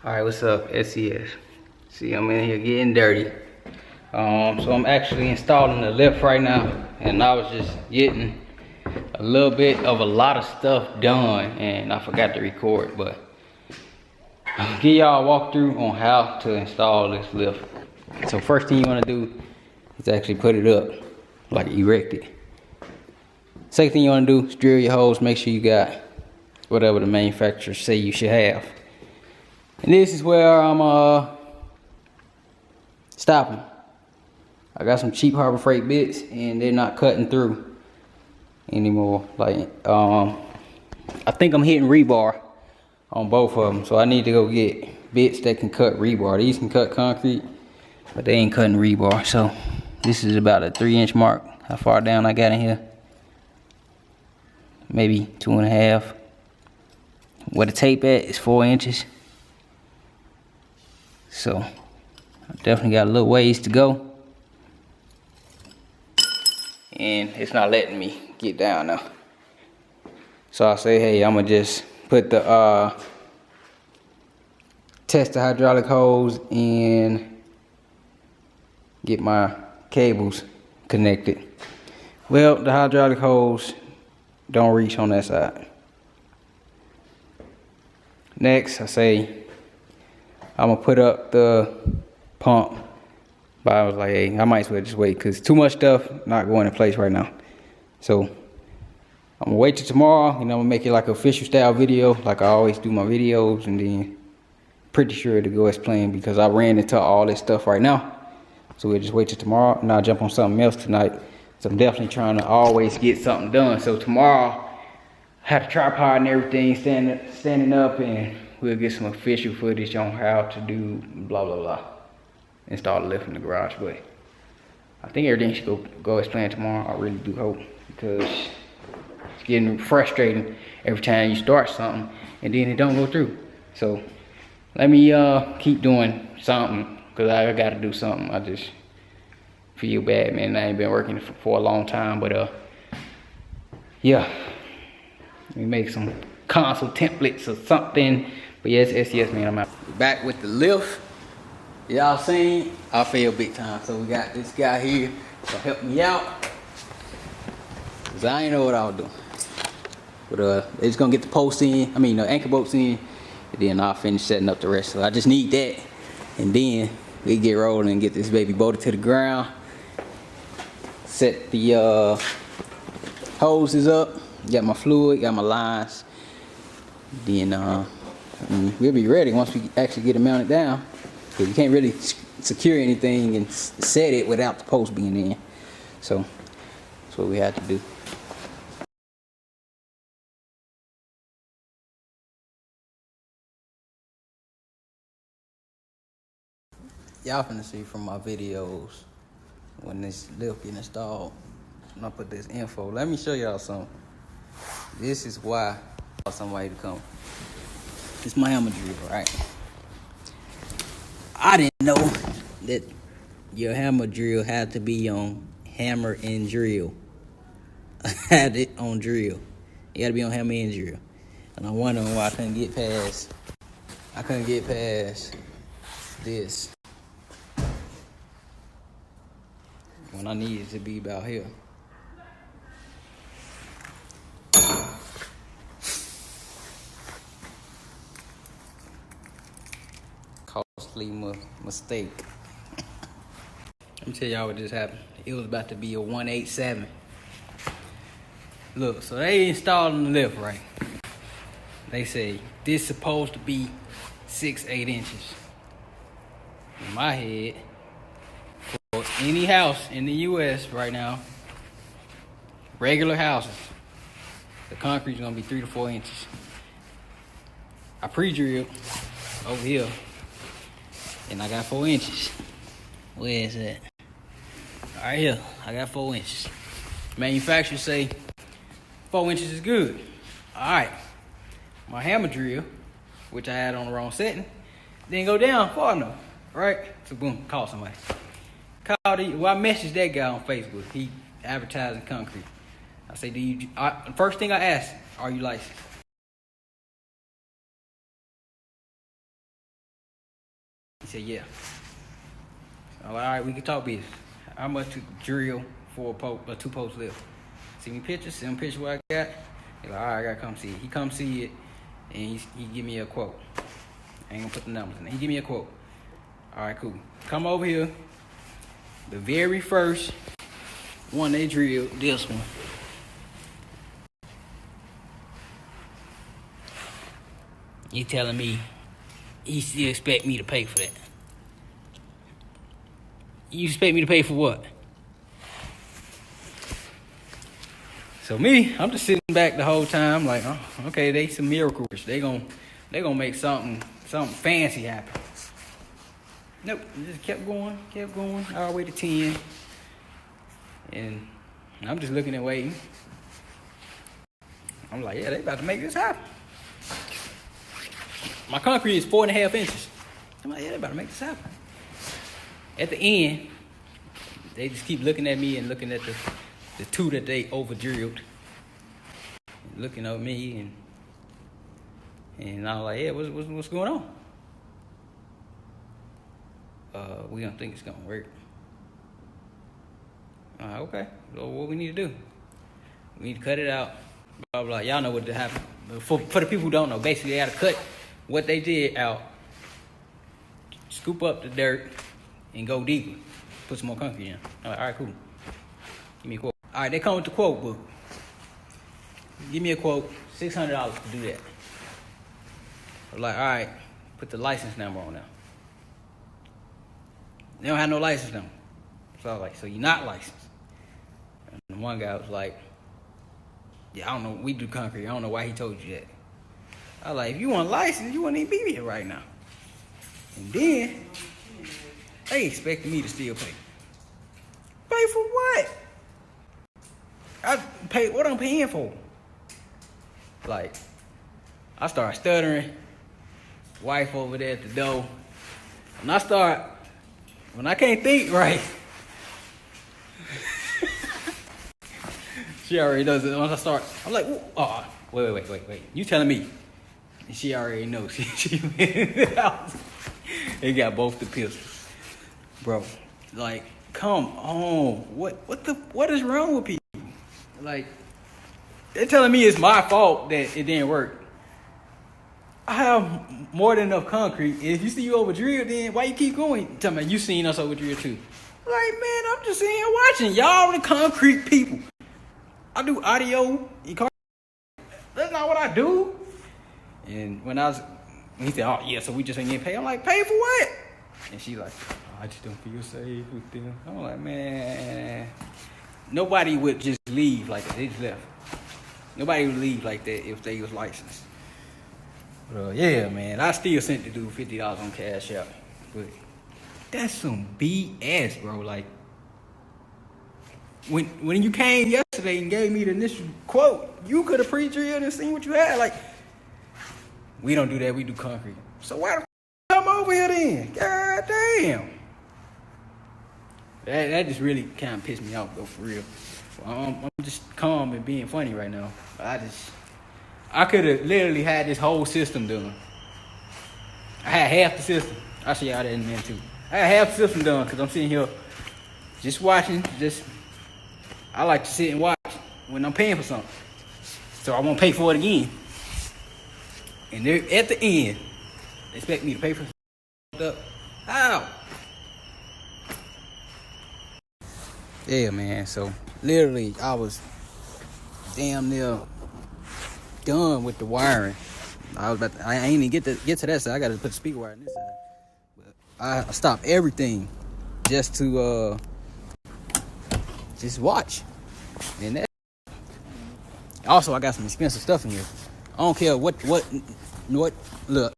Alright, what's up, SES? See, I'm in here getting dirty. So I'm actually installing the lift right now, and I was just getting a little bit of a lot of stuff done, and I forgot to record, but I'll give y'all a walkthrough on how to install this lift. So first thing you want to do is actually put it up, like erect it. Second thing you want to do is drill your holes, make sure you got whatever the manufacturer say you should have. And this is where I'm stopping. I got some cheap Harbor Freight bits and they're not cutting through anymore. Like I think I'm hitting rebar on both of them, so I need to go get bits that can cut rebar. These can cut concrete, but they ain't cutting rebar. So this is about a 3-inch mark. How far down I got in here? Maybe 2.5. Where the tape at is 4 inches. So I definitely got a little ways to go. And it's not letting me get down now. So I say, hey, I'm gonna just put the test the hydraulic hose and get my cables connected. Well, the hydraulic hose don't reach on that side. Next, I say I'm gonna put up the pump, but I was like, hey, I might as well just wait because too much stuff not going in place right now. So I'm gonna wait till tomorrow, and I'm gonna make it like an official style video, like I always do my videos, and then pretty sure to go as planned because I ran into all this stuff right now. So we'll just wait till tomorrow, and I'll jump on something else tonight. So I'm definitely trying to always get something done. So tomorrow, I have a tripod and everything standing up, and we'll get some official footage on how to do blah blah blah. Install the lift in the garage, but I think everything should go as planned tomorrow. I really do hope, because it's getting frustrating every time you start something and then it don't go through. So let me keep doing something, because I gotta do something. I just feel bad, man. I ain't been working for a long time, but yeah, let me make some console templates or something. But yes, SES, man, I'm out. Back with the lift. Y'all seen? I failed big time. So we got this guy here to help me out, cause I ain't know what I was doing. But they're just gonna get the posts in, the anchor bolts in, and then I'll finish setting up the rest. So I just need that, and then we get rolling and get this baby bolted to the ground. Set the hoses up. Got my fluid, got my lines. Then we'll be ready once we actually get it mounted down. Because you can't really secure anything and set it without the post being in. So that's what we had to do. Y'all finna see from my videos when this lift get installed. When I put this info, let me show y'all something. This is why I want somebody to come. It's my hammer drill, right? I didn't know that your hammer drill had to be on hammer and drill. I had it on drill. You gotta be on hammer and drill. And I'm wondering why I couldn't get past this when I needed to be about here. Costly mistake. Let me tell y'all what just happened. It was about to be a 187. Look, so they installing the lift, right? They say this supposed to be 6-8 inches. In my head, for any house in the US right now, regular houses, the concrete's gonna be 3 to 4 inches. I pre-drilled over here, and I got 4 inches. Where is that? Right here, I got 4 inches. Manufacturers say 4 inches is good. All right, my hammer drill, which I had on the wrong setting, didn't go down far enough, right? So boom, call somebody. I messaged that guy on Facebook. He advertising concrete. I say, first thing I asked, are you licensed? He said, yeah. So I'm like, all right, we can talk business. How much to drill for a 2 post lift? Send me pictures, send him pictures what I got. He's like, all right, I gotta come see it. He come see it, and he give me a quote. I ain't gonna put the numbers in there. He give me a quote. All right, cool. Come over here. The very first one they drilled, this one. You telling me he still expect me to pay for that? You expect me to pay for what? So me, I'm just sitting back the whole time like, oh, okay, they some miracles. They gonna make something fancy happen. Nope, just kept going all the way to 10. And I'm just looking and waiting. I'm like, yeah, they about to make this happen. My concrete is 4.5 inches. I'm like, yeah, they about to make this happen. At the end, they just keep looking at me and looking at the 2 that they over drilled. Looking at me and I was like, yeah, what's going on? We don't think it's gonna work. Okay, so what we need to do? We need to cut it out. Blah blah. Y'all know what happened. For the people who don't know, basically they had to cut what they did out, scoop up the dirt, and go deeper. Put some more concrete in. I'm like, all right, cool. Give me a quote. All right, they come with the quote book. Give me a quote, $600 to do that. I'm like, all right, put the license number on there. They don't have no license number. So I was like, so you're not licensed? And one guy was like, yeah, I don't know, we do concrete. I don't know why he told you that. I was like, if you want a license, you wouldn't even be here right now. And then, they expected me to still pay. Pay for what? I pay what I'm paying for. Like, I start stuttering. Wife over there at the door. When I can't think right, she already knows it. Once I start, I'm like, oh, wait. You telling me? And she already knows. She went in the house. They got both the pistols. Bro, like, come on. What is wrong with people? Like, they're telling me it's my fault that it didn't work. I have more than enough concrete. If you see you over drill, then why you keep going? Tell me, you seen us over drill too. Like, man, I'm just sitting here watching. Y'all the concrete people. I do audio. That's not what I do. And when he said, oh yeah, so we just ain't getting paid. I'm like, pay for what? And she like, oh, I just don't feel safe with them. I'm like, man, nobody would just leave like that. They just left. Nobody would leave like that if they was licensed. But yeah, man, I still sent the dude $50 on Cash App. But that's some BS, bro. Like, when you came yesterday and gave me the initial quote, you could have pre-drilled and seen what you had. Like, we don't do that. We do concrete. So why the f*** come over here then? God damn. That just really kind of pissed me off, though, for real. I'm just calm and being funny right now. I could have literally had this whole system done. I had half the system. I'll show y'all that in a minute too. I had half the system done because I'm sitting here just watching. I like to sit and watch when I'm paying for something. So I won't pay for it again. And they're at the end, they expect me to pay for stuff. How? Yeah, man. So literally, I was damn near done with the wiring. I ain't even get to that side. I got to put the speaker wire on this side. But I stopped everything just to just watch. And that. Also, I got some expensive stuff in here. I don't care what. Look,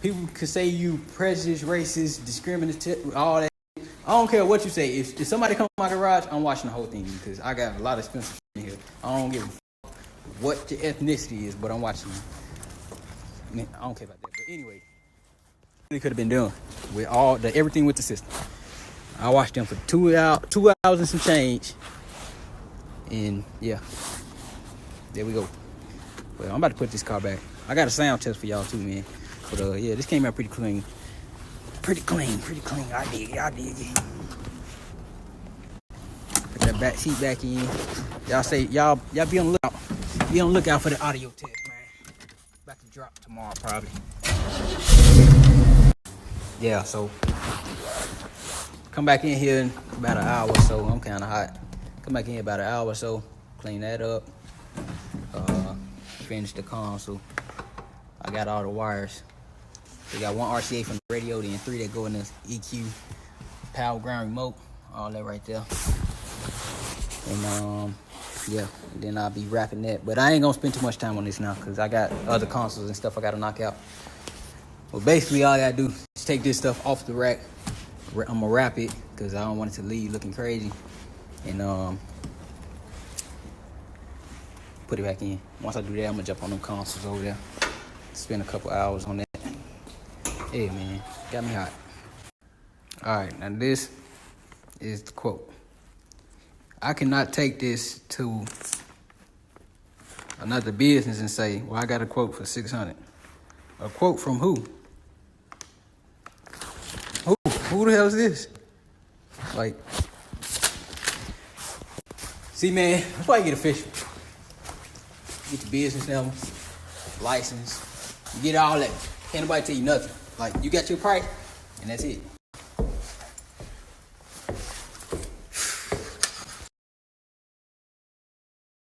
people could say you prejudiced, racist, discriminative, all that. I don't care what you say. If somebody comes to my garage, I'm watching the whole thing because I got a lot of expensive in here. I don't give a what your ethnicity is, but I'm watching them. I don't care about that. But anyway, it could have been done with everything with the system. I watched them for 2 hours and some change. And yeah, there we go. Well, I'm about to put this car back. I got a sound test for y'all too, man. But yeah, this came out pretty clean. pretty clean, I dig it. Put that back seat back in. Y'all say, y'all be on the lookout. Be on the lookout for the audio test, man. About to drop tomorrow, probably. Yeah, so come back in here in about an hour or so. I'm kind of hot. Come back in here about an hour or so. Clean that up. Finish the console. I got all the wires. We got one RCA from the radio, then 3 that go in the EQ, power ground remote, all that right there. And yeah, then I'll be wrapping that. But I ain't gonna spend too much time on this now because I got other consoles and stuff I gotta knock out. Well, basically all I gotta do is take this stuff off the rack. I'm gonna wrap it because I don't want it to leave looking crazy. And put it back in. Once I do that, I'm gonna jump on them consoles over there. Spend a couple hours on that. Hey man, got me hot. All right, now this is the quote. I cannot take this to another business and say, well, I got a quote for 600. A quote from who? Who the hell is this? Like, see man, that's why you get official. Get the business number, license, you get all that. Can't nobody tell you nothing. Like, you got your price, and that's it.